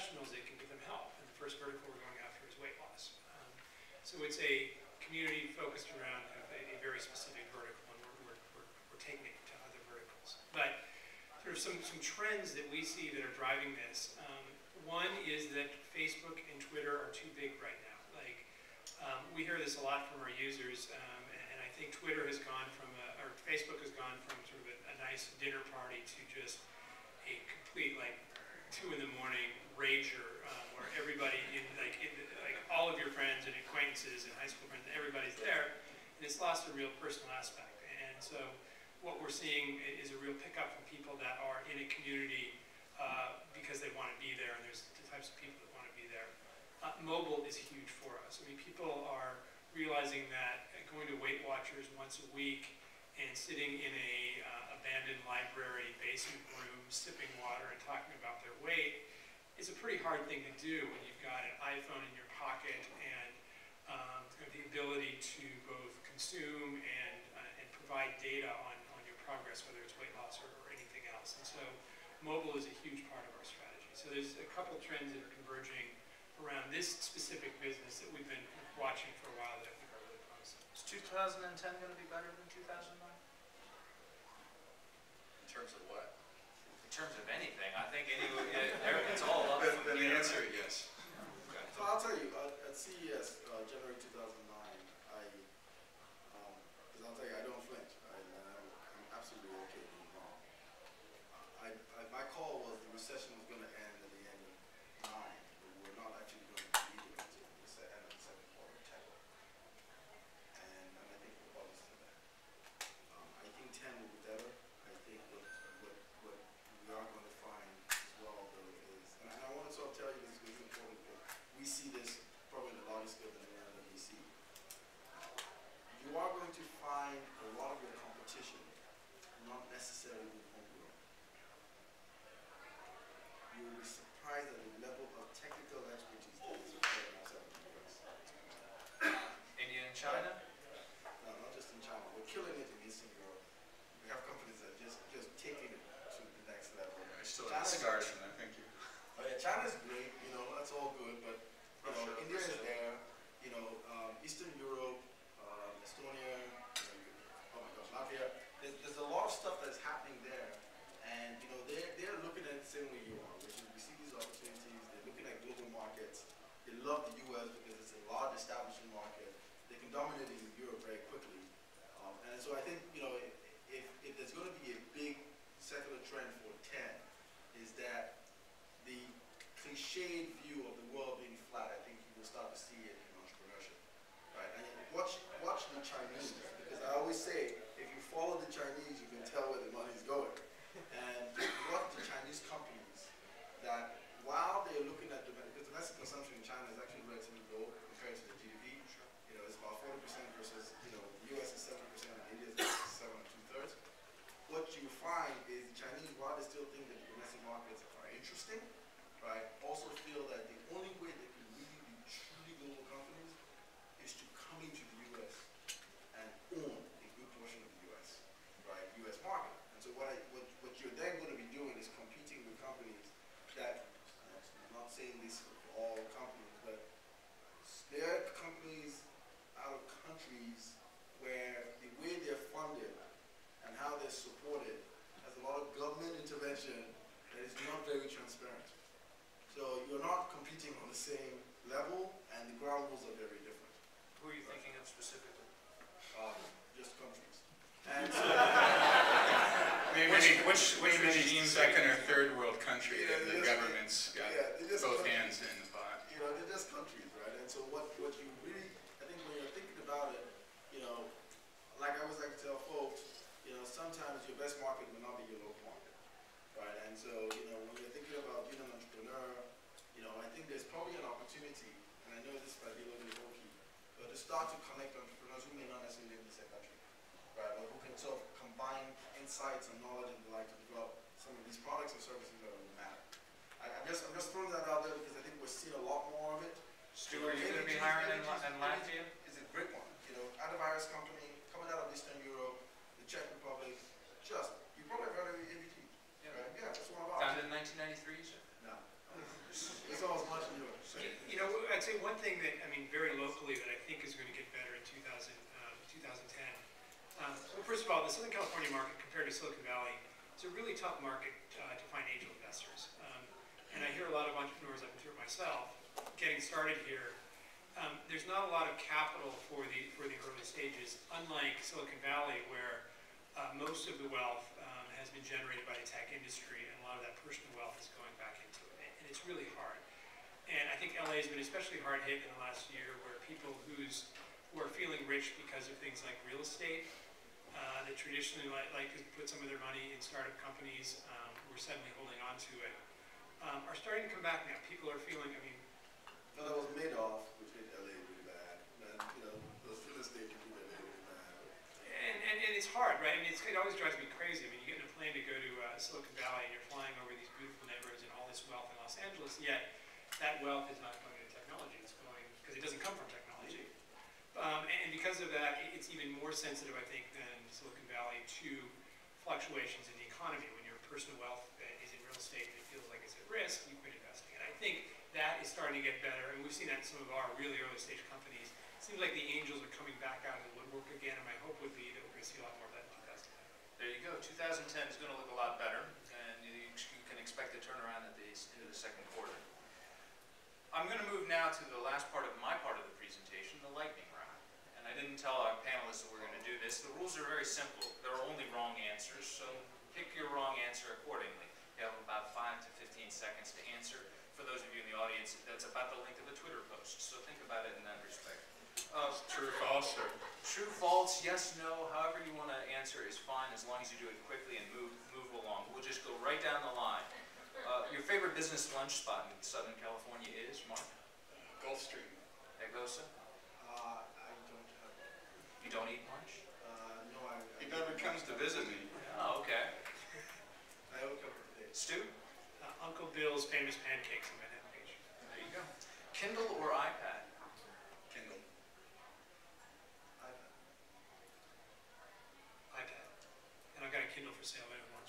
professionals that can give them help. And the first vertical we're going after is weight loss. So it's a community focused around kind of a very specific vertical, and we're taking it to other verticals. But there are some trends that we see that are driving this. One is that Facebook and Twitter are too big right now. Like, we hear this a lot from our users, and I think Twitter has gone from, or Facebook has gone from sort of a nice dinner party to just a complete, like, 2 in the morning rager, where everybody, like all of your friends and acquaintances and high school friends, everybody's there, and it's lost a real personal aspect. And so what we're seeing is a real pickup from people that are in a community because they want to be there, and there's the types of people that want to be there. Mobile is huge for us. I mean, people are realizing that going to Weight Watchers once a week and sitting in a abandoned library basement room, sipping water and talking about their weight is a pretty hard thing to do when you've got an iPhone in your pocket and the ability to both consume and provide data on your progress, whether it's weight loss or anything else. And so mobile is a huge part of our strategy. So there's a couple trends that are converging around this specific business that we've been watching for a while that I think are really promising. Is 2010 going to be better than 2009? In terms of what? In terms of anything. I think it's all up. Then the answer is yes. Okay. So I'll tell you, at CES, January 2009, because I'll tell you, I don't flinch. I'm absolutely okay being wrong. My call was the recession was going to end at the end of 9, but we're not actually going to be leaving until the end of the second quarter of 10. And I think we're probably still there. I think 10 will be better. I think what we are going to find as well, though, is, and I want to sort of tell you this is important, because we see this probably in the largest scale than anyone that we see. You are going to find a lot of your competition not necessarily homegrown. You will be surprised at the level of technical expertise that is required outside of the US. India and China? No, not just in China. We're killing it in Eastern Europe. We have companies that are just taking it to the next level. I still have scars from that, thank you. Oh yeah, China's great, that's all good, but India is there, Eastern Europe, Estonia, oh my gosh, Latvia. There's a lot of stuff that's happening there, and they're looking at it the same way you are, which is we see these opportunities. They're looking at global markets. They love the U.S. because it's a large establishing market. They can dominate it in Europe very quickly, and so I think if there's going to be a big secular trend for 10, is that the cliched view of the world being flat. I think you will start to see it in entrepreneurship, right? And watch the Chinese, because I always say, if you follow the Chinese, you can tell where the money's going. And watch the Chinese companies that, while they're looking at because domestic consumption in China is actually relatively low compared to the GDP. It's about 40% versus, the US is 7% and India is 7 or 2/3. What you find is the Chinese, while they still think that the domestic markets are interesting, right, also feel that the only way they can really be truly global companies is to come into the US and own a good portion of the US, right, US market. And so what you're then going to be doing is competing with companies that, I'm not saying this for all companies, but there are companies out of countries where the way they're funded and how they're supported has a lot of government intervention that is not very transparent. So you're not competing on the same level, and the ground rules are very different. Who are you thinking of specifically? Just countries. And so which regime second or third world country that the government's got both hands in the pot? They're just countries, right? And so what you really, I think when you're thinking about it, like I always like to tell folks, sometimes your best market will not be your local market, right? And so, when you're thinking about being an entrepreneur, I think there's probably an opportunity, and I know this might be a little bit hokey, but to start to connect entrepreneurs who may not necessarily live in the same country, right? But who can sort of combine insights and knowledge and the like to develop some of these products and services that really matter. I'm just throwing that out there because I think we're seeing a lot more of it. Stu, are you going to be hiring in Latvia? Is a great one. Antivirus company coming out of Eastern Europe, the Czech Republic. You probably have heard of AVT. Yeah. Right? Yeah, that's one of ours. Founded in 1993, you said? No. It's I'd say one thing that, I mean, very locally that I think is going to get better in 2010. Well, first of all, the Southern California market compared to Silicon Valley is a really tough market to find angel investors. And I hear a lot of entrepreneurs, I've been through it myself, getting started here. There's not a lot of capital for the early stages, unlike Silicon Valley, where most of the wealth has been generated by the tech industry, and a lot of that personal wealth is going back into it. And it's really hard. And I think LA has been especially hard hit in the last year, where people who are feeling rich because of things like real estate, that traditionally like to put some of their money in startup companies, were suddenly holding on to it, are starting to come back now. People are feeling, I mean, no, that was Madoff, which hit LA really bad. And, you know, those real estate can do LA really bad. and it's hard, right? I mean, it always drives me crazy. I mean, you get in a plane to go to Silicon Valley, and you're flying over these beautiful neighborhoods and all this wealth in Los Angeles, yet that wealth is not going into technology. It's going, because it doesn't come from technology. And because of that, it's even more sensitive, I think, than Silicon Valley to fluctuations in the economy. When your personal wealth is in real estate and it feels like it's at risk, you quit investing. And I think that is starting to get better, and we've seen that in some of our really early stage companies. It seems like the angels are coming back out of the woodwork again, and my hope would be that we're going to see a lot more of that in 2010. There you go. 2010 is going to look a lot better, and you can expect a turnaround into the second quarter. I'm going to move now to the last part of my part of the presentation, the lightning round. And I didn't tell our panelists that we're going to do this. The rules are very simple. There are only wrong answers, so pick your wrong answer accordingly. You have about 5 to 15 seconds to answer. For those of you in the audience, that's about the length of a Twitter post, so think about it in that respect. True, false, or? True, false, yes, no, however you want to answer is fine, as long as you do it quickly and move along. We'll just go right down the line. Your favorite business lunch spot in Southern California is, Mark? Gulfstream. Egosa? I don't have. You don't eat lunch? No, He never comes to visit me. Oh, okay. I woke up today. Stu? Uncle Bill's famous pancakes in Manhattan Beach. There you go. Kindle or iPad? Kindle. iPad. iPad. And I've got a Kindle for sale. I don't want